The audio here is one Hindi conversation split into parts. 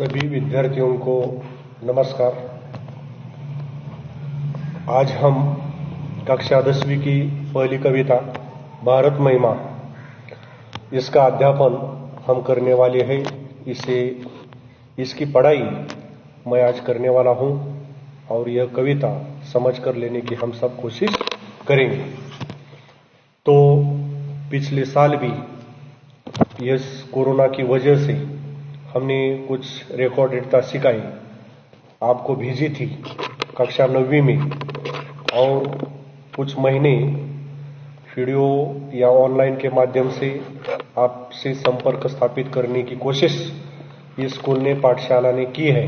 सभी विद्यार्थियों को नमस्कार। आज हम कक्षा 10वीं की पहली कविता भारत महिमा इसका अध्यापन हम करने वाले हैं। इसकी पढ़ाई मैं आज करने वाला हूं और यह कविता समझ कर लेने की हम सब कोशिश करेंगे। तो पिछले साल भी इस कोरोना की वजह से हमने कुछ रिकॉर्डेडता सिखाई आपको भेजी थी कक्षा 9वीं में, और कुछ महीने वीडियो या ऑनलाइन के माध्यम से आपसे संपर्क स्थापित करने की कोशिश इस स्कूल ने, पाठशाला ने की है।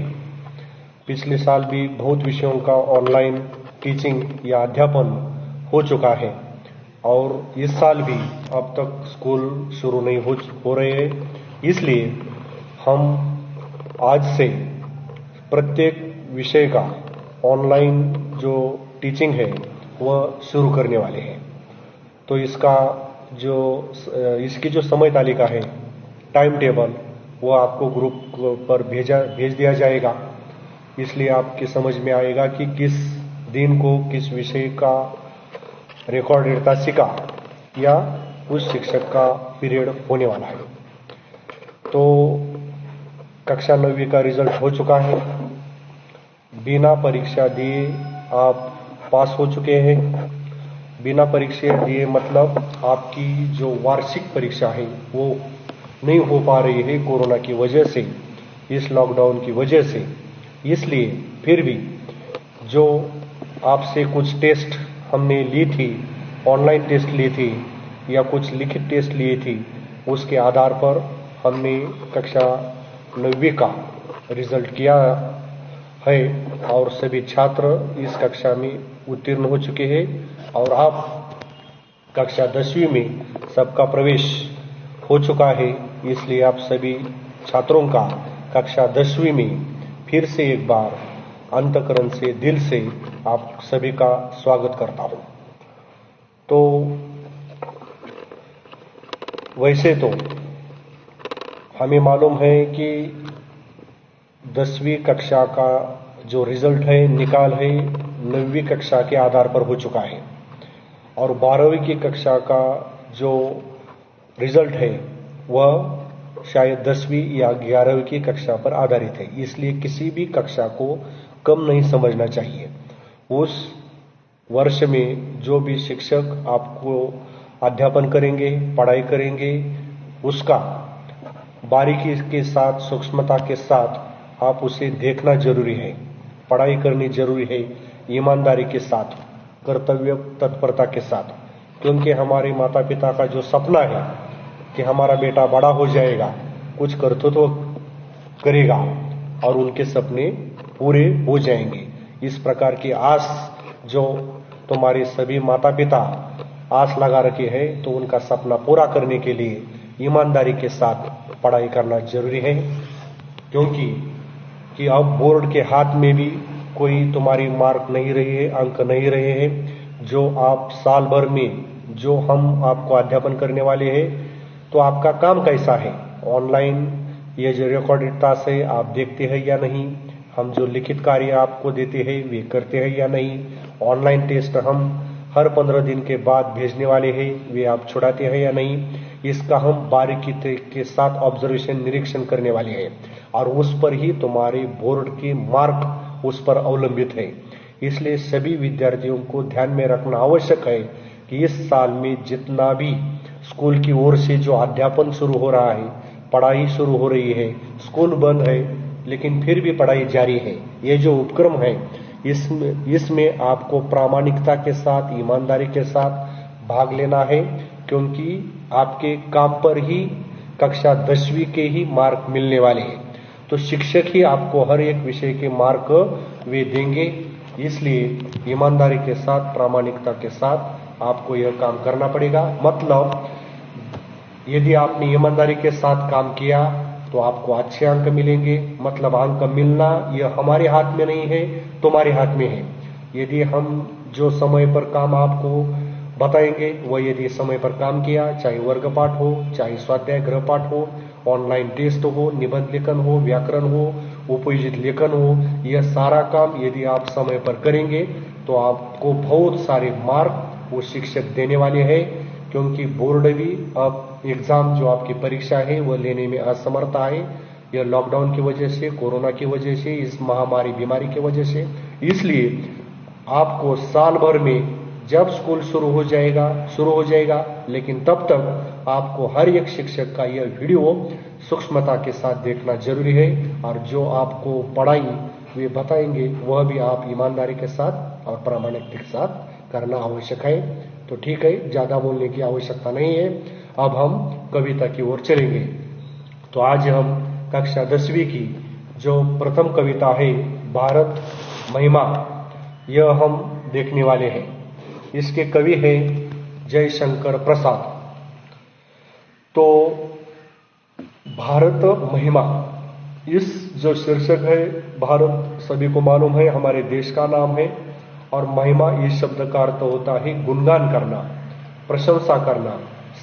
पिछले साल भी बहुत विषयों का ऑनलाइन टीचिंग या अध्यापन हो चुका है और इस साल भी अब तक स्कूल शुरू नहीं हो रहे हैं। इसलिए हम आज से प्रत्येक विषय का ऑनलाइन जो टीचिंग है वह शुरू करने वाले हैं। तो इसकी जो समय तालिका है, टाइम टेबल, वो आपको ग्रुप पर भेज दिया जाएगा। इसलिए आपकी समझ में आएगा कि किस दिन को किस विषय का रिकॉर्डेड तासिका या उस शिक्षक का पीरियड होने वाला है। तो कक्षा 9वीं का रिजल्ट हो चुका है। बिना परीक्षा दिए आप पास हो चुके हैं। बिना परीक्षा दिए मतलब आपकी जो वार्षिक परीक्षा है वो नहीं हो पा रही है कोरोना की वजह से, इस लॉकडाउन की वजह से। इसलिए फिर भी जो आपसे कुछ टेस्ट हमने ली थी, ऑनलाइन टेस्ट ली थी या कुछ लिखित टेस्ट लिए थी, उसके आधार पर हमने कक्षा 9वीं का रिजल्ट किया है और सभी छात्र इस कक्षा में उत्तीर्ण हो चुके हैं और अब कक्षा 10वीं में सबका प्रवेश हो चुका है। इसलिए आप सभी छात्रों का कक्षा 10वीं में फिर से एक बार अंतःकरण से, दिल से आप सभी का स्वागत करता हूं। तो वैसे तो हमें मालूम है कि 10वीं कक्षा का जो रिजल्ट है, निकाल है, 9वीं कक्षा के आधार पर हो चुका है और 12वीं की कक्षा का जो रिजल्ट है वह शायद 10वीं या 11वीं की कक्षा पर आधारित है। इसलिए किसी भी कक्षा को कम नहीं समझना चाहिए। उस वर्ष में जो भी शिक्षक आपको अध्यापन करेंगे, पढ़ाई करेंगे, उसका बारीकी के साथ, सूक्ष्मता के साथ आप उसे देखना जरूरी है, पढ़ाई करनी जरूरी है, ईमानदारी के साथ, कर्तव्य तत्परता के साथ। क्योंकि हमारे माता पिता का जो सपना है कि हमारा बेटा बड़ा हो जाएगा, कुछ कर्तव्य करेगा और उनके सपने पूरे हो जाएंगे, इस प्रकार की आस जो तुम्हारे सभी माता पिता आस लगा रखे हैं, तो उनका सपना पूरा करने के लिए ईमानदारी के साथ पढ़ाई करना जरूरी है। क्योंकि अब बोर्ड के हाथ में भी कोई तुम्हारी मार्क नहीं रही है, अंक नहीं रहे हैं। जो आप साल भर में जो हम आपको अध्यापन करने वाले हैं, तो आपका काम कैसा है, ऑनलाइन ये जो रिकॉर्डेड क्लास है आप देखते हैं या नहीं, हम जो लिखित कार्य आपको देते हैं वे करते हैं या नहीं, ऑनलाइन टेस्ट हम हर 15 दिन के बाद भेजने वाले हैं वे आप छुड़ाते हैं या नहीं, इसका हम बारीकी के साथ ऑब्जर्वेशन, निरीक्षण करने वाले हैं और उस पर ही तुम्हारे बोर्ड के मार्क उस पर अवलंबित है। इसलिए सभी विद्यार्थियों को ध्यान में रखना आवश्यक है कि इस साल में जितना भी स्कूल की ओर से जो अध्यापन शुरू हो रहा है, पढ़ाई शुरू हो रही है, स्कूल बंद है लेकिन फिर भी पढ़ाई जारी है, ये जो उपक्रम है इसमें आपको प्रामाणिकता के साथ, ईमानदारी के साथ भाग लेना है। क्योंकि आपके काम पर ही कक्षा 10वीं के ही मार्क मिलने वाले हैं। तो शिक्षक ही आपको हर एक विषय के मार्क वे देंगे। इसलिए ईमानदारी के साथ, प्रामाणिकता के साथ आपको यह काम करना पड़ेगा। मतलब यदि आपने ईमानदारी के साथ काम किया तो आपको अच्छे अंक मिलेंगे। मतलब अंक मिलना यह हमारे हाथ में नहीं है, तुम्हारे हाथ में है। यदि हम जो समय पर काम आपको बताएंगे वह यदि समय पर काम किया, चाहे वर्ग पाठ हो, चाहे स्वाध्याय गृह पाठ हो, ऑनलाइन टेस्ट हो, निबंध लेखन हो, व्याकरण हो, उपयोजित लेखन हो, यह सारा काम यदि आप समय पर करेंगे तो आपको बहुत सारे मार्क वो शिक्षक देने वाले हैं। क्योंकि बोर्ड भी अब एग्जाम जो आपकी परीक्षा है वह लेने में असमर्थता है, यह लॉकडाउन की वजह से, कोरोना की वजह से, इस महामारी बीमारी की वजह से। इसलिए आपको साल भर में जब स्कूल शुरू हो जाएगा, लेकिन तब तक आपको हर एक शिक्षक का यह वीडियो सूक्ष्मता के साथ देखना जरूरी है, और जो आपको पढ़ाई वे बताएंगे वह भी आप ईमानदारी के साथ और प्रामाणिकता के साथ करना आवश्यक है। तो ठीक है, ज्यादा बोलने की आवश्यकता नहीं है। अब हम कविता की ओर चलेंगे। तो आज हम कक्षा 10वीं की जो प्रथम कविता है भारत महिमा, यह हम देखने वाले हैं। इसके कवि हैं जयशंकर प्रसाद। तो भारत महिमा, इस जो शीर्षक है, भारत सभी को मालूम है हमारे देश का नाम है, और महिमा इस शब्द का अर्थ होता है गुणगान करना, प्रशंसा करना,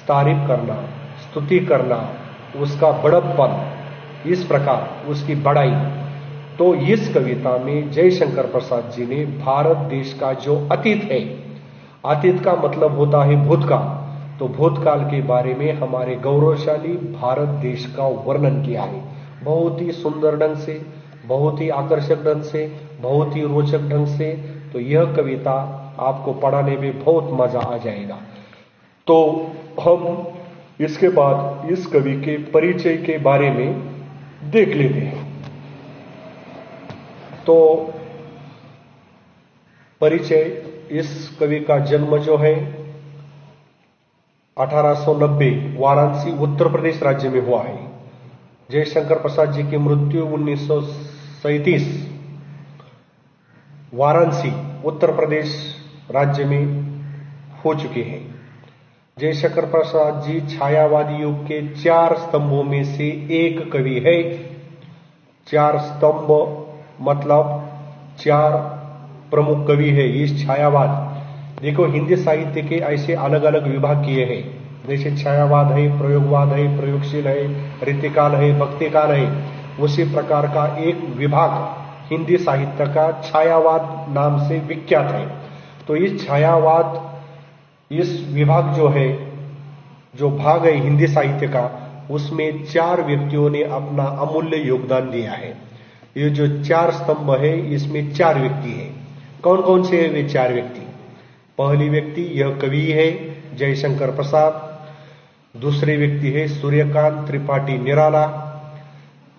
तारीफ करना, स्तुति करना, उसका बड़प्पन, इस प्रकार उसकी बड़ाई। तो इस कविता में जयशंकर प्रसाद जी ने भारत देश का जो अतीत है, अतीत का मतलब होता है भूतकाल, तो भूतकाल के बारे में हमारे गौरवशाली भारत देश का वर्णन किया है, बहुत ही सुंदर ढंग से, बहुत ही आकर्षक ढंग से, बहुत ही रोचक ढंग से। तो यह कविता आपको पढ़ाने में बहुत मजा आ जाएगा। तो हम इसके बाद इस कवि के परिचय के बारे में देख लेते हैं। तो परिचय, इस कवि का जन्म जो है 1890 वाराणसी उत्तर प्रदेश राज्य में हुआ है। जयशंकर प्रसाद जी की मृत्यु 1937 वाराणसी उत्तर प्रदेश राज्य में हो चुकी है। जयशंकर प्रसाद जी छायावादी युग के 4 स्तंभों में से एक कवि है। 4 स्तंभ मतलब 4 प्रमुख कवि है इस छायावाद। देखो, हिंदी साहित्य के ऐसे अलग अलग विभाग किए हैं, जैसे छायावाद है, प्रयोगवाद है, प्रयोगशील है, रीतिकाल है, भक्तिकाल है। उसी प्रकार का एक विभाग हिंदी साहित्य का छायावाद नाम से विख्यात है। तो इस छायावाद, इस विभाग जो है, जो भाग है हिंदी साहित्य का, उसमें 4 व्यक्तियों ने अपना अमूल्य योगदान दिया है। ये जो 4 स्तंभ है, इसमें 4 व्यक्ति हैं। कौन कौन से हैं वे 4 व्यक्ति? पहली व्यक्ति यह कवि है जयशंकर प्रसाद। दूसरे व्यक्ति है सूर्यकांत त्रिपाठी निराला।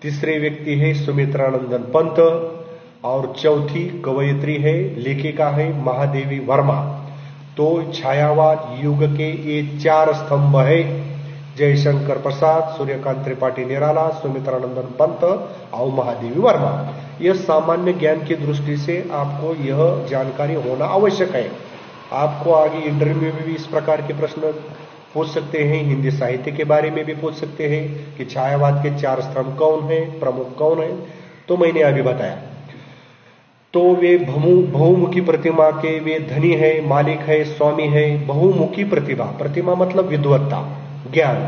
तीसरे व्यक्ति है सुमित्रानंदन पंत। और चौथी कवयित्री है, लेखिका है महादेवी वर्मा। तो छायावाद युग के ये 4 स्तंभ है, जयशंकर प्रसाद, सूर्यकांत त्रिपाठी निराला, सुमित्रानंदन पंत और महादेवी वर्मा। यह सामान्य ज्ञान की दृष्टि से आपको यह जानकारी होना आवश्यक है। आपको आगे इंटरव्यू में भी इस प्रकार के प्रश्न पूछ सकते हैं, हिंदी साहित्य के बारे में भी पूछ सकते हैं कि छायावाद के 4 स्तंभ कौन है, प्रमुख कौन है। तो मैंने अभी बताया। तो वे बहुमुखी प्रतिमा के वे धनी है, मालिक है, स्वामी है। बहुमुखी प्रतिभा, प्रतिमा मतलब विद्वत्ता, ज्ञान।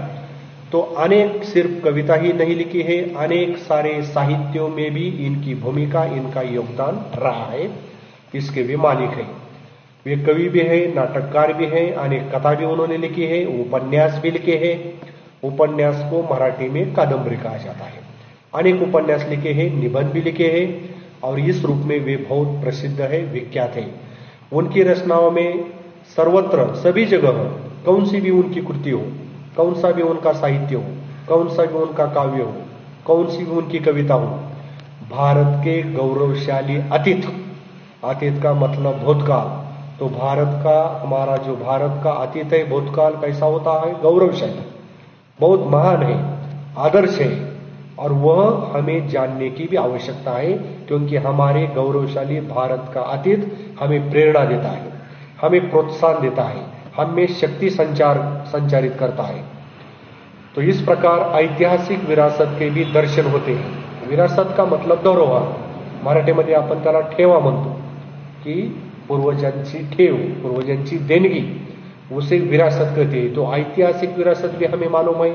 तो अनेक सिर्फ कविता ही नहीं लिखी है, अनेक सारे साहित्यों में भी इनकी भूमिका, इनका योगदान रहा है। इसके वे मालिक है। वे कवि भी है, नाटककार भी है, अनेक कथा भी उन्होंने लिखी है, उपन्यास भी लिखे हैं। उपन्यास को मराठी में कादंबरी कहा जाता है। अनेक उपन्यास लिखे हैं, निबंध भी लिखे हैं, और इस रूप में वे बहुत प्रसिद्ध है, विख्यात है। उनकी रचनाओं में सर्वत्र, सभी जगह, कौन सी भी उनकी कृति हो, कौन सा भी उनका साहित्य हो, कौन सा भी उनका काव्य हो, कौन सी भी उनकी कविता हो, भारत के गौरवशाली अतीत, अतीत का मतलब भूतकाल। तो भारत का, हमारा जो भारत का अतीत है, भूतकाल कैसा होता है? गौरवशाली, बहुत महान है, आदर्श है, और वह हमें जानने की भी आवश्यकता है, क्योंकि हमारे गौरवशाली भारत का अतीत हमें प्रेरणा देता है, हमें प्रोत्साहन देता है, हमें शक्ति संचारित करता है। तो इस प्रकार ऐतिहासिक विरासत के भी दर्शन होते हैं। विरासत का मतलब धरोहर, मराठीमध्ये आपण त्याला ठेवा म्हणतो, की पूर्वजांची ठेव, पूर्वजांची देणगी, उसे विरासत कहते हैं। तो ऐतिहासिक विरासत भी हमें मालूम है,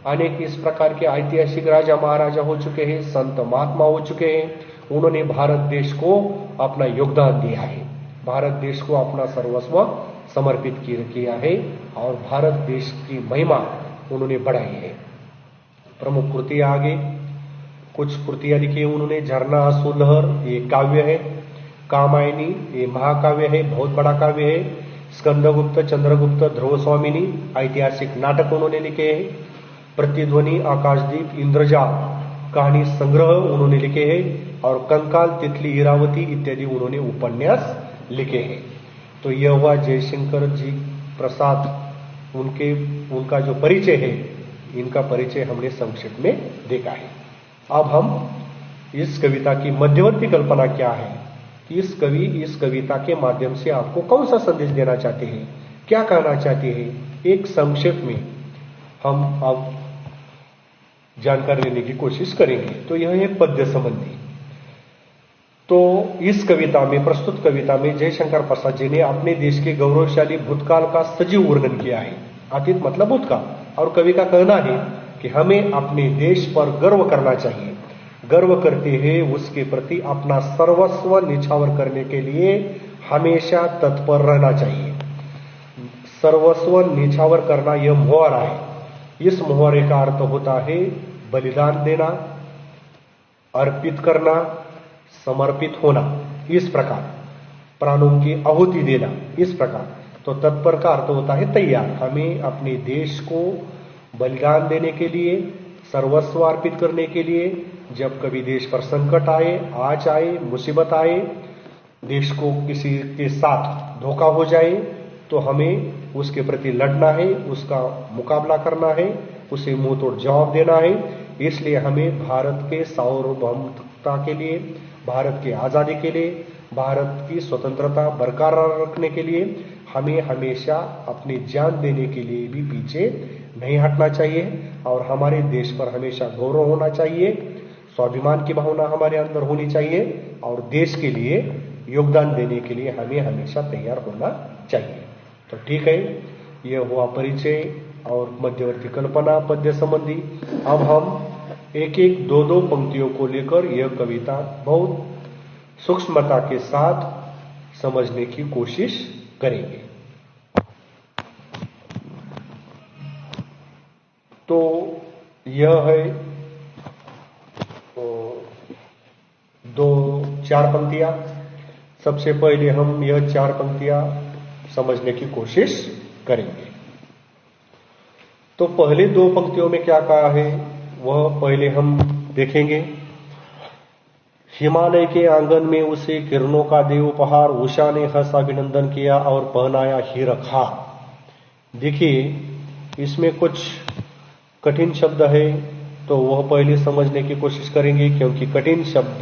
अनेक इस प्रकार के ऐतिहासिक राजा महाराजा हो चुके हैं, संत महात्मा हो चुके हैं। उन्होंने भारत देश को अपना योगदान दिया है, भारत देश को अपना सर्वस्व समर्पित किया है और भारत देश की महिमा उन्होंने बढ़ाई है। प्रमुख कृतियां आगे कुछ कृतियां लिखी है उन्होंने। झरना आंसू लहर ये काव्य है, कामायनी ये महाकाव्य है, बहुत बड़ा काव्य है। स्कंदगुप्त, चंद्रगुप्त, ध्रुव स्वामिनी ऐतिहासिक नाटक उन्होंने लिखे हैं। प्रतिध्वनि, आकाशदीप, इंद्रजाल कहानी संग्रह उन्होंने लिखे हैं और कंकाल, तितली, इरावती इत्यादि उन्होंने उपन्यास लिखे हैं। तो यह हुआ जयशंकर जी प्रसाद उनका जो परिचय है, इनका परिचय हमने संक्षेप में देखा है। अब हम इस कविता की मध्यवर्ती कल्पना क्या है, इस कवि इस कविता के माध्यम से आपको कौन सा संदेश देना चाहते हैं, क्या कहना चाहते हैं, एक संक्षेप में हम अब जानकारी लेने की कोशिश करेंगे। तो यह है पद्य संबंधी। तो इस कविता में, प्रस्तुत कविता में जयशंकर प्रसाद जी ने अपने देश के गौरवशाली भूतकाल का सजीव वर्णन किया है। अतीत मतलब भूतकाल। और कवि का कहना है कि हमें अपने देश पर गर्व करना चाहिए, गर्व करते हुए उसके प्रति अपना सर्वस्व निछावर करने के लिए हमेशा तत्पर रहना चाहिए। सर्वस्व निछावर करना यह मुहावरा है। इस मुहावरे का अर्थ होता है बलिदान देना, अर्पित करना, समर्पित होना, इस प्रकार प्राणों की आहुति देना, इस प्रकार। तो तत्पर का अर्थ होता है तैयार। हमें अपने देश को बलिदान देने के लिए, सर्वस्व अर्पित करने के लिए, जब कभी देश पर संकट आए, आज आए, मुसीबत आए, देश को किसी के साथ धोखा हो जाए, तो हमें उसके प्रति लड़ना है, उसका मुकाबला करना है, उसे मुंह तोड़ जवाब देना है। इसलिए हमें भारत के सार्वभौमता के लिए, भारत की आजादी के लिए, भारत की स्वतंत्रता बरकरार रखने के लिए हमें हमेशा अपनी जान देने के लिए भी पीछे नहीं हटना चाहिए और हमारे देश पर हमेशा गौरव होना चाहिए, स्वाभिमान की भावना हमारे अंदर होनी चाहिए और देश के लिए योगदान देने के लिए हमें हमेशा तैयार होना चाहिए। तो ठीक है, यह हुआ परिचय और मध्यवर्ती कल्पना पद्य संबंधी। अब हम एक एक दो दो पंक्तियों को लेकर यह कविता बहुत सूक्ष्मता के साथ समझने की कोशिश करेंगे। तो यह है दो चार पंक्तियां। सबसे पहले हम यह चार पंक्तियां समझने की कोशिश करेंगे। तो पहले दो पंक्तियों में क्या कहा है वह पहले हम देखेंगे। हिमालय के आंगन में उसे किरणों का दे उपहार, उषा ने हंस अभिनंदन किया और पहनाया हीरक हार। देखिए, इसमें कुछ कठिन शब्द है तो वह पहले समझने की कोशिश करेंगे, क्योंकि कठिन शब्द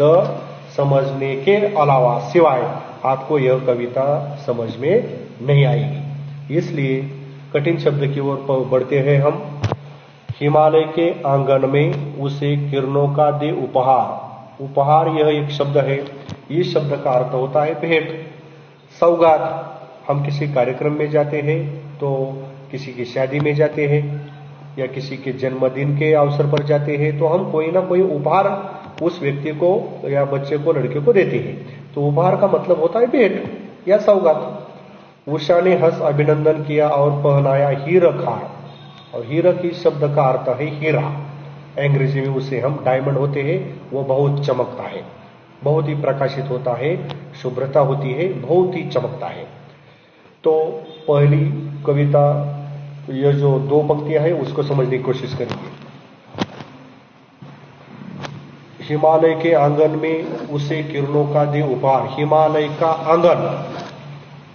समझने के अलावा सिवाय आपको यह कविता समझ में नहीं आएगी। इसलिए कठिन शब्द की ओर बढ़ते हैं हम। हिमालय के आंगन में उसे किरणों का दे उपहार। उपहार यह एक शब्द है। इस शब्द का अर्थ होता है भेंट, सौगात। हम किसी कार्यक्रम में जाते हैं तो किसी की शादी में जाते हैं या किसी के जन्मदिन के अवसर पर जाते हैं तो हम कोई ना कोई उपहार उस व्यक्ति को या बच्चे को, लड़के को देते हैं। तो उपहार का मतलब होता है भेंट या सौगात। उषा ने हंस अभिनंदन किया और पहनाया हीरक हार। और हीरक इस शब्द का अर्थ है हीरा। अंग्रेजी में उसे हम डायमंड होते हैं, वो बहुत चमकता है, बहुत ही प्रकाशित होता है, शुभ्रता होती है, बहुत ही चमकता है। तो पहली कविता यह जो दो पंक्तियां हैं उसको समझने की कोशिश करेंगे। हिमालय के आंगन में उसे किरणों का दे उपहार। हिमालय का आंगन,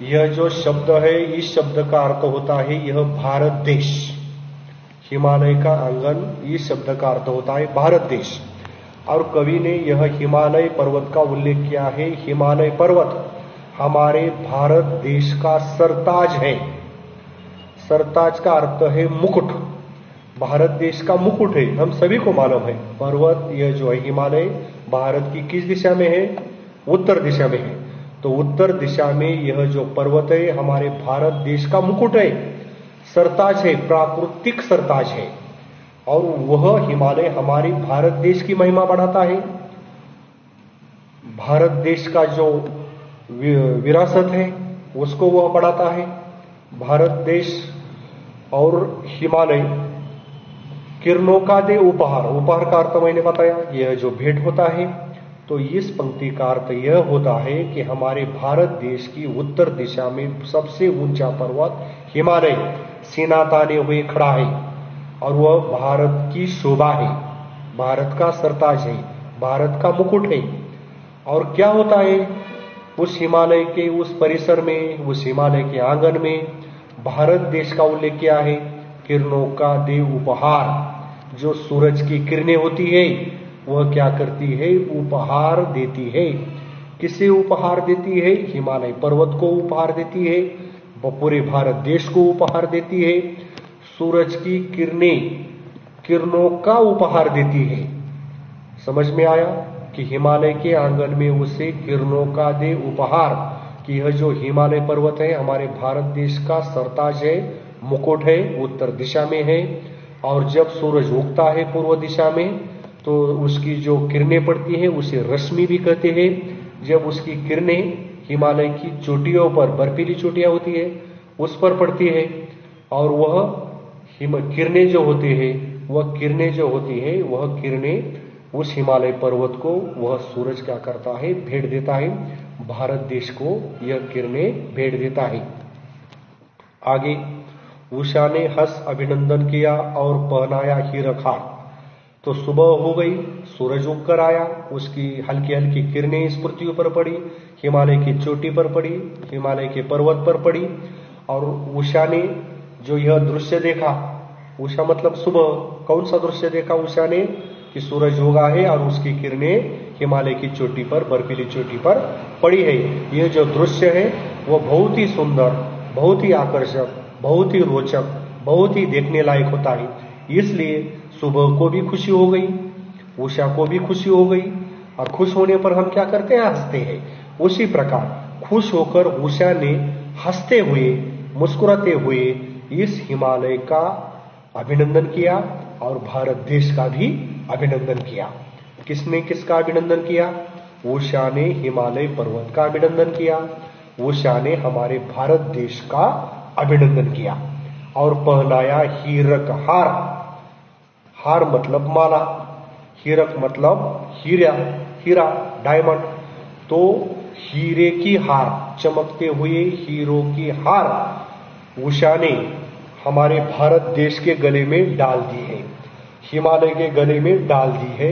यह जो शब्द है इस शब्द का अर्थ होता है यह भारत देश। हिमालय का आंगन इस शब्द का अर्थ होता है भारत देश। और कवि ने यह हिमालय पर्वत का उल्लेख किया है। हिमालय पर्वत हमारे भारत देश का सरताज है। सरताज का अर्थ है मुकुट, भारत देश का मुकुट है, हम सभी को मालूम है। पर्वत यह जो है हिमालय भारत की किस दिशा में है? उत्तर दिशा में है। तो उत्तर दिशा में यह जो पर्वत है हमारे भारत देश का मुकुट है, सरताज है, प्राकृतिक सरताज है। और वह हिमालय हमारे भारत देश की महिमा बढ़ाता है। भारत देश का जो विरासत है उसको वह बढ़ाता है। भारत देश और हिमालय किरणों का दे उपहार। उपहार का अर्थ मैंने बताया, यह जो भेंट होता है। तो इस पंक्ति का अर्थ यह होता है कि हमारे भारत देश की उत्तर दिशा में सबसे ऊंचा पर्वत हिमालय सीना ताने हुए खड़ा है और वह भारत की शोभा है, भारत का सरताज है, भारत का मुकुट है। और क्या होता है उस हिमालय के उस परिसर में, उस हिमालय के आंगन में भारत देश का उल्लेख किया है। किरणों का दे उपहार। जो सूरज की किरणें होती है वह क्या करती है, उपहार देती है। किसे उपहार देती है? हिमालय पर्वत को उपहार देती है, पूरे भारत देश को उपहार देती है। सूरज की किरणें किरणों का उपहार देती है। समझ में आया कि हिमालय के आंगन में उसे किरणों का दे उपहार कि यह जो हिमालय पर्वत है हमारे भारत देश का सरताज है, मुकुट है, उत्तर दिशा में है। और जब सूरज उगता है पूर्व दिशा में तो उसकी जो किरणें पड़ती हैं उसे रश्मि भी कहते हैं। जब उसकी किरणें हिमालय की चोटियों पर, बर्फीली चोटियां होती है उस पर पड़ती है और वह किरणें जो होती है वह किरणें उस हिमालय पर्वत को वह सूरज क्या करता है, भेंट देता है। भारत देश को यह किरणें भेंट देता है। आगे उषा ने हंस अभिनंदन किया और पहनाया हीरक हार। तो सुबह हो गई, सूरज उग कर आया, उसकी हल्की हल्की किरणें इस पृथ्वी पर पड़ी, हिमालय की चोटी पर पड़ी, हिमालय के पर्वत पर पड़ी। और उषा ने जो यह दृश्य देखा, उषा मतलब सुबह, कौन सा दृश्य देखा उषा ने कि सूरज उगा है और उसकी किरणें हिमालय की चोटी पर, बर्फीली चोटी पर पड़ी है। यह जो दृश्य है वह बहुत ही सुंदर, बहुत ही आकर्षक, बहुत ही रोचक, बहुत ही देखने लायक होता है। इसलिए सुबह को भी खुशी हो गई, उषा को भी खुशी हो गई। और खुश होने पर हम क्या करते हैं, हंसते हैं। उसी प्रकार खुश होकर उषा ने हंसते हुए, मुस्कुराते हुए इस हिमालय का अभिनंदन किया और भारत देश का भी अभिनंदन किया। किसने किसका अभिनंदन किया? उषा ने हिमालय पर्वत का अभिनंदन किया, उषा ने हमारे भारत देश का अभिनंदन किया और पहनाया हीरक हार। हार मतलब माला, हीरक मतलब हीरा, डायमंड। तो हीरे की हार, चमकते हुए हीरों की हार उषा ने हमारे भारत देश के गले में डाल दी है, हिमालय के गले में डाल दी है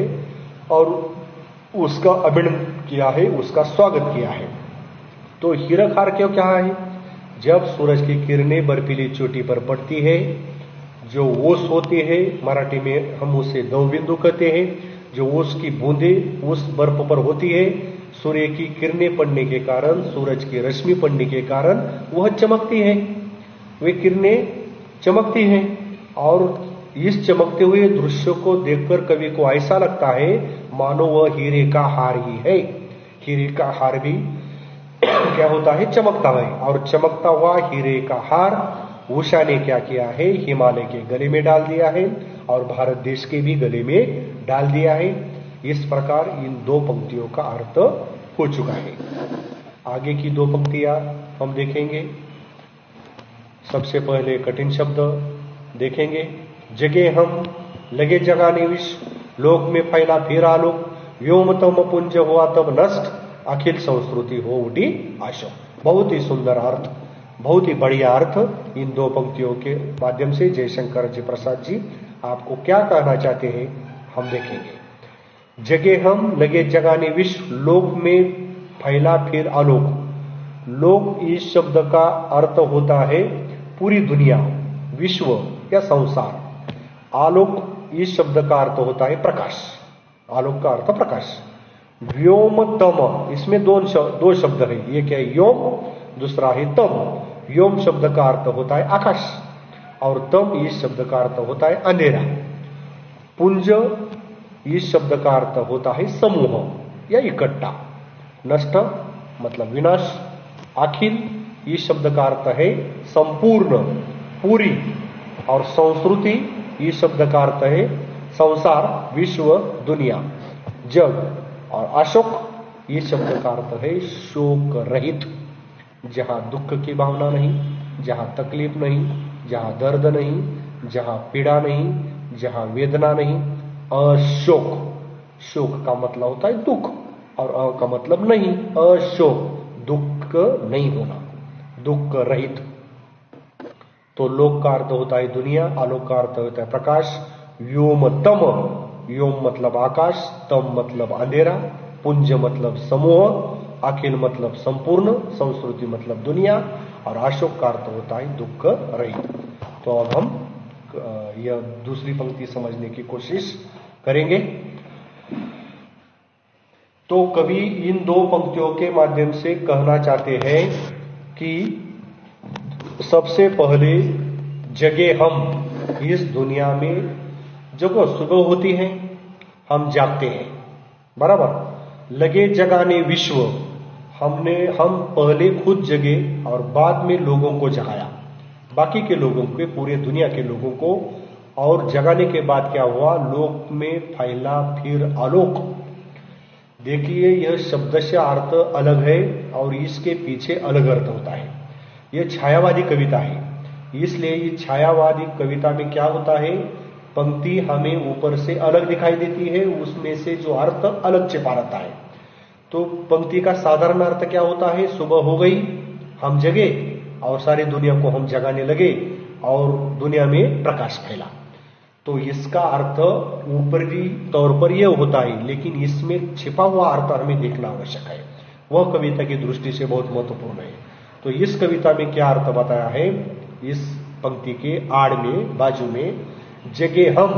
और उसका अभिनंदन किया है, उसका स्वागत किया है। तो हीरक हार क्यों क्या है? जब सूरज की किरणें बर्फीली चोटी पर पड़ती है, जो ओस होती है, मराठी में हम उसे दवबिंदु कहते हैं, जो ओस की बूंदे उस बर्फ पर होती है, सूर्य की किरणें पड़ने के कारण, सूरज की रश्मि पड़ने के कारण वह चमकती है, वे किरणें चमकती हैं। और इस चमकते हुए दृश्य को देखकर कवि को ऐसा लगता है मानो वह हीरे का हार ही है। हीरे का हार भी क्या होता है, चमकता है। और चमकता हुआ हीरे का हार उषा ने क्या किया है, हिमालय के गले में डाल दिया है और भारत देश के भी गले में डाल दिया है। इस प्रकार इन दो पंक्तियों का अर्थ हो चुका है। आगे की दो पंक्तियां हम देखेंगे। सबसे पहले कठिन शब्द देखेंगे। जगे हम लगे जगाने विश्व, लोक में फैला फिर आलोक, व्योमतम पुंज हुआ तब नष्ट, अखिल संस्कृति हो उठी आशो। बहुत ही सुंदर अर्थ, बहुत ही बढ़िया अर्थ इन दो पंक्तियों के माध्यम से जयशंकर जी प्रसाद जी आपको क्या कहना चाहते हैं हम देखेंगे। जगे हम लगे जगाने विश्व, लोक में फैला फिर आलोक। लोक इस शब्द का अर्थ होता है पूरी दुनिया, विश्व या संसार। आलोक इस शब्द का अर्थ होता है प्रकाश, आलोक का अर्थ प्रकाश। व्योमतम, इसमें दो शब्द है, एक है योम, दूसरा है तम। व्योम शब्द का अर्थ होता है आकाश और तम इस शब्द का अर्थ होता है अंधेरा। पुंज इस शब्द का अर्थ होता है समूह या इकट्ठा। नष्ट मतलब विनाश। अखिल इस शब्द का अर्थ है संपूर्ण, पूरी। और संस्कृति इस शब्द का अर्थ है संसार, विश्व, दुनिया, जग। और अशोक इस शब्द का अर्थ है शोक रहित, जहां दुख की भावना नहीं, जहां तकलीफ नहीं, जहां दर्द नहीं, जहां पीड़ा नहीं, जहां वेदना नहीं। अशोक, शोक का मतलब होता है दुख, और अ का मतलब नहीं, अशोक, दुख नहीं होना, दुख रहित। तो लोक का अर्थ होता है दुनिया, आलोक का अर्थ होता है प्रकाश। व्योम तम, व्योम मतलब आकाश, तम मतलब अंधेरा, पुंज मतलब समूह, अखिल मतलब संपूर्ण, संस्कृति मतलब दुनिया, और अशोक का अर्थ होता है दुख रहित। तो अब हम यह दूसरी पंक्ति समझने की कोशिश करेंगे। तो कवि इन दो पंक्तियों के माध्यम से कहना चाहते हैं कि सबसे पहले जगे हम इस दुनिया में। जब सुबह होती है हम जागते हैं, बराबर। लगे जगाने विश्व, हम पहले खुद जगे और बाद में लोगों को जगाया, बाकी के लोगों के, पूरे दुनिया के लोगों को। और जगाने के बाद क्या हुआ, लोक में फैला फिर आलोक। देखिए यह शब्द से अर्थ अलग है और इसके पीछे अलग अर्थ होता है। यह छायावादी कविता है, इसलिए ये छायावादी कविता में क्या होता है, पंक्ति हमें ऊपर से अलग दिखाई देती है, उसमें से जो अर्थ अलग छिपा रहता है। तो पंक्ति का साधारण अर्थ क्या होता है, सुबह हो गई, हम जगे और सारी दुनिया को हम जगाने लगे और दुनिया में प्रकाश फैला। तो इसका अर्थ ऊपरी तौर पर यह होता है, लेकिन इसमें छिपा हुआ अर्थ हमें देखना आवश्यक है, वह कविता की दृष्टि से बहुत महत्वपूर्ण है। तो इस कविता में क्या अर्थ बताया है, इस पंक्ति के आड़ में, बाजू में, जगे हम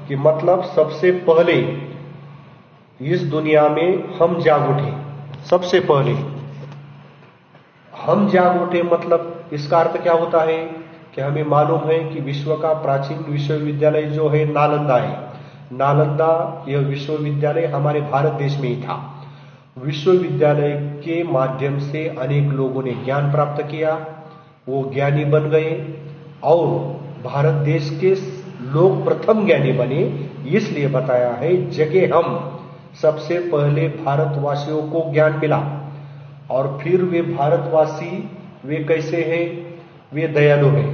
कि मतलब सबसे पहले इस दुनिया में हम जाग उठे। सबसे पहले हम जाग उठे मतलब इसका अर्थ क्या होता है कि हमें मालूम है कि विश्व का प्राचीन विश्वविद्यालय जो है नालंदा है। नालंदा यह विश्वविद्यालय हमारे भारत देश में ही था। विश्वविद्यालय के माध्यम से अनेक लोगों ने ज्ञान प्राप्त किया, वो ज्ञानी बन गए और भारत देश के लोग प्रथम ज्ञानी बने। इसलिए बताया है जगे हम, सबसे पहले भारतवासियों को ज्ञान मिला। और फिर वे भारतवासी वे कैसे हैं, वे दयालु हैं,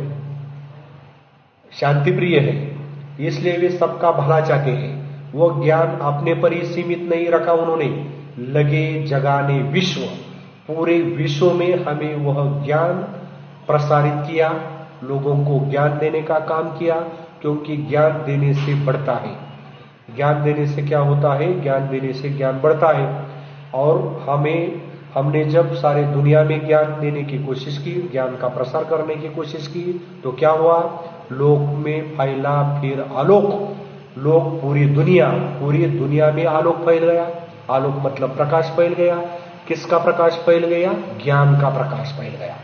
शांति प्रिय है, इसलिए वे सबका भला चाहते हैं। वह ज्ञान अपने पर ही सीमित नहीं रखा उन्होंने, लगे जगाने विश्व, पूरे विश्व में हमें वह ज्ञान प्रसारित किया, लोगों को ज्ञान देने का काम किया। क्योंकि ज्ञान देने से बढ़ता है, ज्ञान देने से क्या होता है, ज्ञान देने से ज्ञान बढ़ता है। और हमने जब सारे दुनिया में ज्ञान देने की कोशिश की, ज्ञान का प्रसार करने की कोशिश की, तो क्या हुआ, लोक में फैला फिर आलोक। लोक पूरी दुनिया में आलोक फैल गया। आलोक मतलब प्रकाश फैल गया। किसका प्रकाश फैल गया, ज्ञान का प्रकाश फैल गया,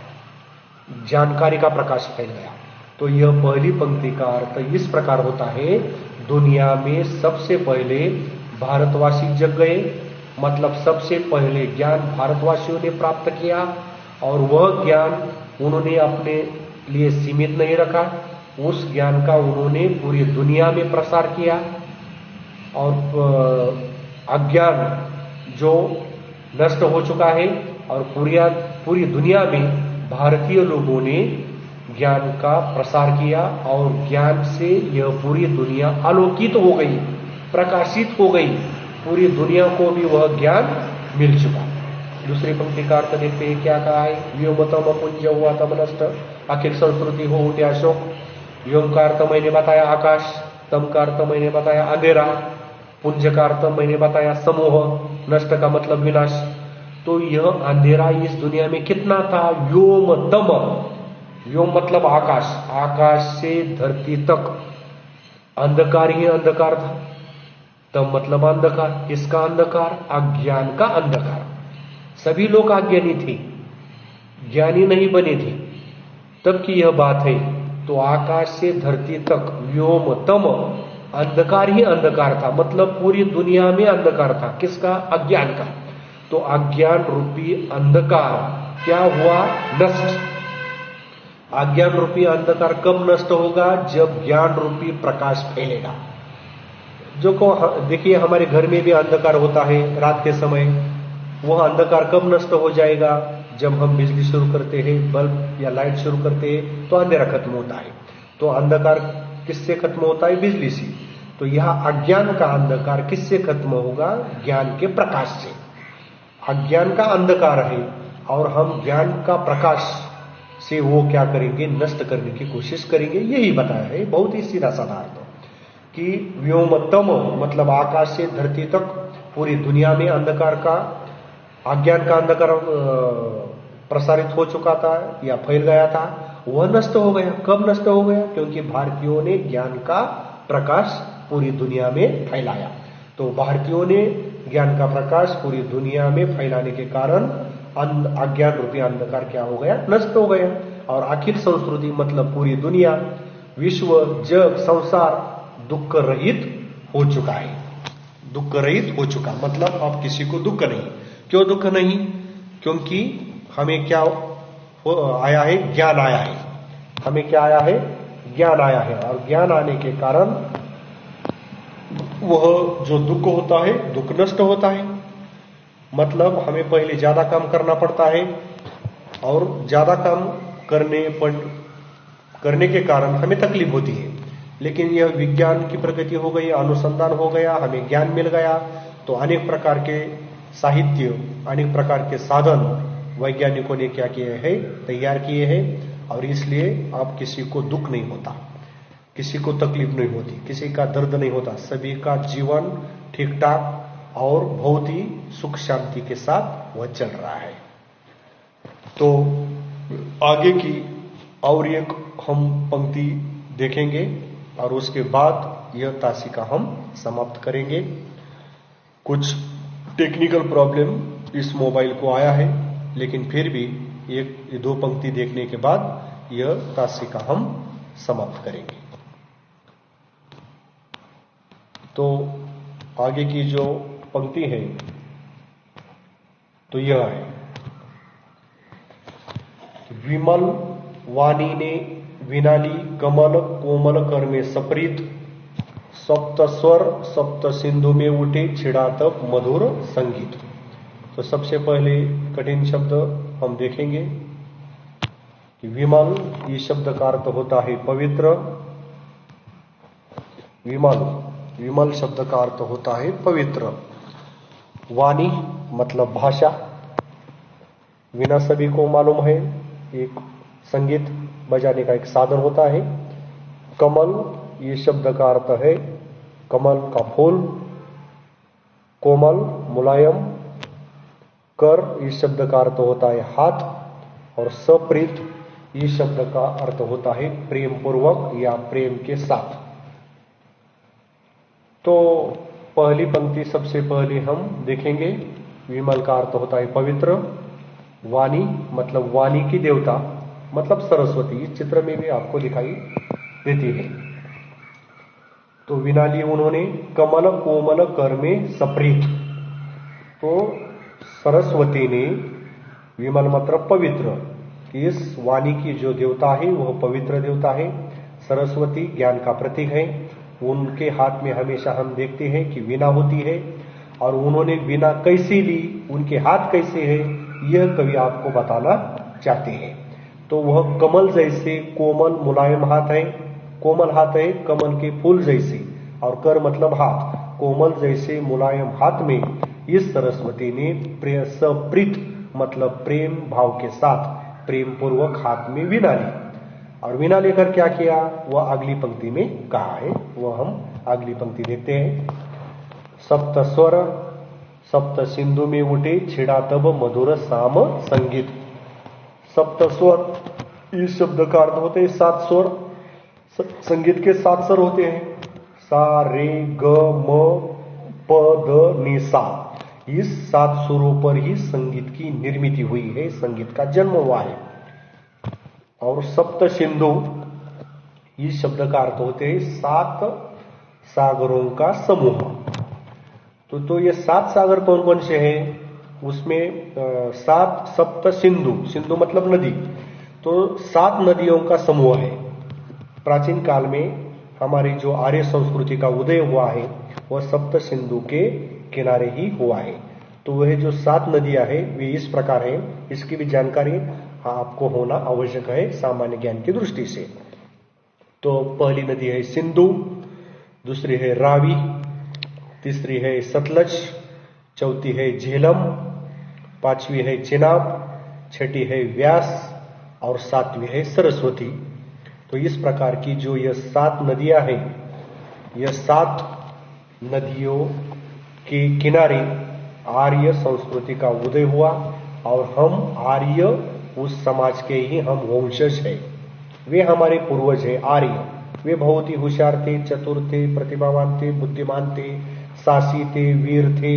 जानकारी का प्रकाश फैल गया। तो यह पहली पंक्ति का अर्थ इस प्रकार होता है, दुनिया में सबसे पहले भारतवासी जग गए, मतलब सबसे पहले ज्ञान भारतवासियों ने प्राप्त किया और वह ज्ञान उन्होंने अपने लिए सीमित नहीं रखा, उस ज्ञान का उन्होंने पूरी दुनिया में प्रसार किया। और अज्ञान जो नष्ट हो चुका है और पूरी दुनिया में भारतीय लोगों ने ज्ञान का प्रसार किया और ज्ञान से यह पूरी दुनिया आलोकित हो गई, प्रकाशित हो गई। पूरी दुनिया को भी वह ज्ञान मिल चुका। दूसरी पंक्ति का अर्थ देखते हैं क्या कहा है, व्योमतम पुंज हुआ तम नष्ट, अखिल संस्कृति हो उठे अशोक। व्योम का अर्थ मैंने बताया आकाश, तम का अर्थ मैंने बताया अंधेरा, पुंज का अर्थ मैंने बताया समूह, नष्ट का मतलब विनाश। तो यह अंधेरा इस दुनिया में कितना था, व्योमतम, व्योम मतलब आकाश, आकाश से धरती तक अंधकार ही अंधकार था। तम मतलब अंधकार, किसका अंधकार, अज्ञान का अंधकार। सभी लोग अज्ञानी थे, ज्ञानी नहीं बने थे, तब की यह बात है। तो आकाश से धरती तक व्योमतम, अंधकार ही अंधकार था, मतलब पूरी दुनिया में अंधकार था, किसका, अज्ञान का। तो अज्ञान रूपी अंधकार क्या हुआ, नष्ट। अज्ञान रूपी अंधकार कब नष्ट होगा? जब ज्ञान रूपी प्रकाश फैलेगा। जो को देखिए, हमारे घर में भी अंधकार होता है रात के समय। वह अंधकार कब नष्ट हो जाएगा? जब हम बिजली शुरू करते हैं, बल्ब या लाइट शुरू करते हैं, तो अंधेरा खत्म होता है। तो अंधकार किससे खत्म होता है? बिजली से। तो यह अज्ञान का अंधकार किससे खत्म होगा? ज्ञान के प्रकाश से। अज्ञान का अंधकार है और हम ज्ञान का प्रकाश से वो क्या करेंगे? नष्ट करने की कोशिश करेंगे। यही बताया है, बहुत ही सीधा साधा अर्थ कि व्योमतम मतलब आकाश से धरती तक पूरी दुनिया में अंधकार का, अज्ञान का अंधकार प्रसारित हो चुका था या फैल गया था। वह नष्ट हो गया। कब नष्ट हो गया? क्योंकि भारतीयों ने ज्ञान का प्रकाश पूरी दुनिया में फैलाया। तो भारतीयों ने ज्ञान का प्रकाश पूरी दुनिया में फैलाने के कारण अज्ञान रूपी अंधकार क्या हो गया? नष्ट हो गया। और आखिर संस्कृति मतलब पूरी दुनिया, विश्व, जग, संसार दुख रहित हो चुका है। दुख रहित हो चुका मतलब अब किसी को दुख नहीं। क्यों दुख नहीं? क्योंकि हमें क्या आया है? ज्ञान आया है। हमें क्या आया है? ज्ञान आया है। और ज्ञान आने के कारण वह जो दुख होता है, दुख नष्ट होता है। मतलब हमें पहले ज्यादा काम करना पड़ता है और ज्यादा काम करने के कारण हमें तकलीफ होती है। लेकिन यह विज्ञान की प्रगति हो गई, अनुसंधान हो गया, हमें ज्ञान मिल गया, तो अनेक प्रकार के साहित्य, अनेक प्रकार के साधन वैज्ञानिकों ने क्या किए हैं? तैयार किए हैं। और इसलिए अब किसी को दुख नहीं होता, किसी को तकलीफ नहीं होती, किसी का दर्द नहीं होता। सभी का जीवन ठीक ठाक और बहुत ही सुख शांति के साथ वह चल रहा है। तो आगे की और एक हम पंक्ति देखेंगे और उसके बाद यह तासिका हम समाप्त करेंगे। कुछ टेक्निकल प्रॉब्लम इस मोबाइल को आया है, लेकिन फिर भी एक दो पंक्ति देखने के बाद यह तासिका हम समाप्त करेंगे। तो आगे की जो पंक्ति है तो यह है, विमल वाणी ने विनाली कमल कोमल कर में सप्रीत, सप्त स्वर सप्त सिंधु में उठे छिड़ा तब मधुर संगीत। तो सबसे पहले कठिन शब्द हम देखेंगे कि विमल, इस शब्द का अर्थ होता है पवित्र। विमल शब्द का अर्थ होता है पवित्र। वाणी मतलब भाषा। वीणा सभी को मालूम है, एक संगीत बजाने का एक साधन होता है। कमल, ये शब्द का अर्थ है कमल का फूल। कोमल मुलायम। कर, इस शब्द का अर्थ होता है हाथ। और सप्रीत, इस शब्द का अर्थ होता है प्रेम पूर्वक या प्रेम के साथ। तो पहली पंक्ति सबसे पहले हम देखेंगे। विमल का अर्थ होता है पवित्र। वाणी मतलब वाणी की देवता मतलब सरस्वती, इस चित्र में भी आपको दिखाई देती है। तो विनाली उन्होंने कमल कोमल कर में सप्रीत। तो सरस्वती ने, विमल मतलब पवित्र, इस वाणी की जो देवता है वह पवित्र देवता है। सरस्वती ज्ञान का प्रतीक है। उनके हाथ में हमेशा हम देखते हैं कि वीणा होती है। और उन्होंने वीणा कैसे ली, उनके हाथ कैसे है, यह कवि आपको बताना चाहते हैं। तो वह कमल जैसे कोमल मुलायम हाथ है। कोमल हाथ है कमल के फूल जैसे। और कर मतलब हाथ, कोमल जैसे मुलायम हाथ में इस सरस्वती ने सप्रीत मतलब प्रेम भाव के साथ प्रेम पूर्वक हाथ में वीणा ली। और वीणा लेकर क्या किया, वह अगली पंक्ति में कहा है, वह हम अगली पंक्ति देखते हैं। सप्त स्वर सप्त सिंधु में उठे छिड़ा तब मधुर साम संगीत। सप्त स्वर, इस शब्द का अर्थ होते हैं सात स्वर। संगीत के सात स्वर होते हैं, सा रे ग म प द नि सा। इस सात सुरों पर ही संगीत की निर्मित हुई है, संगीत का जन्म हुआ है। और सप्त सिंधु, इस शब्द का अर्थ होते हैं सात सागरों का समूह। तो ये सात सागर कौन कौन से हैं? उसमें सात सप्त सिंधु, सिंधु मतलब नदी। तो 7 नदियों का समूह है। प्राचीन काल में हमारी जो आर्य संस्कृति का उदय हुआ है वह सप्त सिंधु के किनारे ही हुआ है। तो वह जो 7 नदियां हैं वे इस प्रकार है, इसकी भी जानकारी आपको होना आवश्यक है सामान्य ज्ञान की दृष्टि से। तो पहली नदी है सिंधु, दूसरी है रावी, तीसरी है सतलज, चौथी है झेलम, पांचवी है चेनाब, छठी है व्यास और सातवीं है सरस्वती। तो इस प्रकार की जो यह 7 नदियां हैं, यह 7 नदियों के किनारे आर्य संस्कृति का उदय हुआ और हम आर्य उस समाज के ही हम वंशज हैं। वे हमारे पूर्वज हैं आर्य। वे बहुत ही होशियार थे, चतुर थे, प्रतिभावान थे, बुद्धिमान थे, साहसी थे, वीर थे,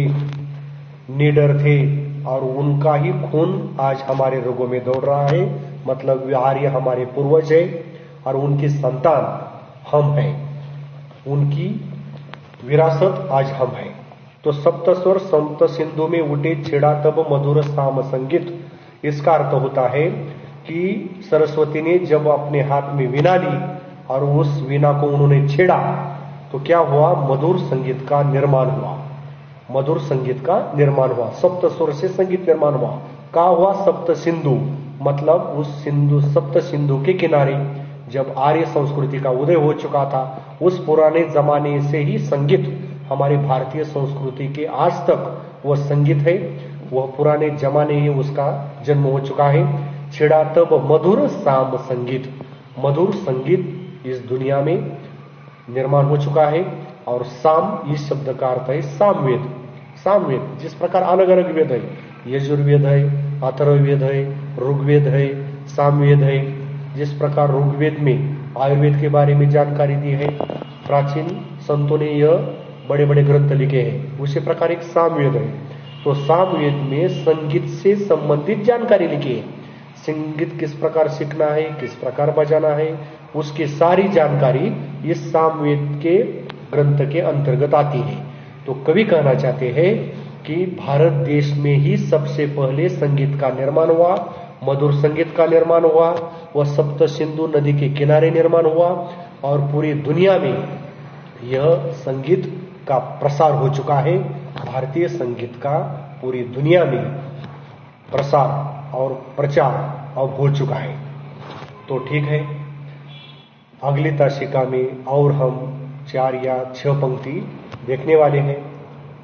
निडर थे और उनका ही खून आज हमारे रगों में दौड़ रहा है। मतलब वे आर्य हमारे पूर्वज है और उनकी संतान हम हैं, उनकी विरासत आज हम हैं। तो सप्तस्वर सप्त सिंधु में उठे छेड़ा तब मधुर साम संगीत। इसका अर्थ होता है कि सरस्वती ने जब अपने हाथ में वीणा ली और उस वीणा को उन्होंने छेड़ा तो क्या हुआ, मधुर संगीत का निर्माण हुआ। मधुर संगीत का निर्माण हुआ, सप्त स्वर से संगीत निर्माण हुआ। कहा हुआ सप्त सिंधु, मतलब उस सिंधु सप्त सिंधु के किनारे जब आर्य संस्कृति का उदय हो चुका था, उस पुराने जमाने से ही संगीत हमारे भारतीय संस्कृति के आज तक वह संगीत है, वह पुराने जमाने ही उसका जन्म हो चुका है। छिड़ा तब मधुर साम संगीत, मधुर संगीत इस दुनिया में निर्माण हो चुका है। और साम इस शब्द का अर्थ है सामवेद। सामवेद जिस प्रकार अलग अलग वेद है, यजुर्वेद है, अथर्ववेद है, ऋग्वेद है, सामवेद है। जिस प्रकार ऋग्वेद में आयुर्वेद के बारे में जानकारी दी है, प्राचीन संतों ने यह बड़े बड़े ग्रंथ लिखे हैं, उसी प्रकार एक सामवेद है। तो सामवेद में संगीत से संबंधित जानकारी लिखी है। संगीत किस प्रकार सीखना है, किस प्रकार बजाना है, उसकी सारी जानकारी इस सामवेद के ग्रंथ के अंतर्गत आती है। तो कवि कहना चाहते हैं कि भारत देश में ही सबसे पहले संगीत का निर्माण हुआ, मधुर संगीत का निर्माण हुआ, वह सप्त सिंधु नदी के किनारे निर्माण हुआ और पूरी दुनिया में यह संगीत का प्रसार हो चुका है। भारतीय संगीत का पूरी दुनिया में प्रसार और प्रचार अब हो चुका है। तो ठीक है, अगली ताशिका में और हम 4 या 6 पंक्ति देखने वाले हैं।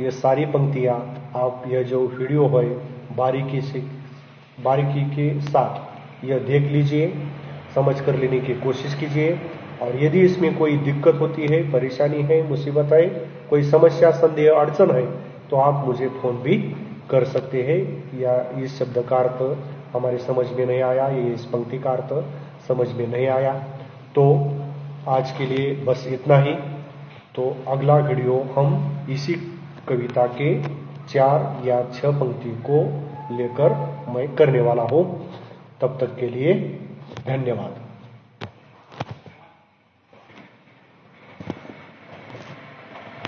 ये सारी पंक्तियां आप यह जो वीडियो है बारीकी के साथ यह देख लीजिए, समझ कर लेने की कोशिश कीजिए। और यदि इसमें कोई दिक्कत होती है, परेशानी है, मुसीबत है, कोई समस्या, संदेह, अड़चन है तो आप मुझे फोन भी कर सकते हैं। या इस शब्द का अर्थ हमारे समझ में नहीं आया, ये इस पंक्ति का अर्थ समझ में नहीं आया, तो आज के लिए बस इतना ही। तो अगला वीडियो हम इसी कविता के 4 या 6 पंक्ति को लेकर मैं करने वाला हूं। तब तक के लिए धन्यवाद।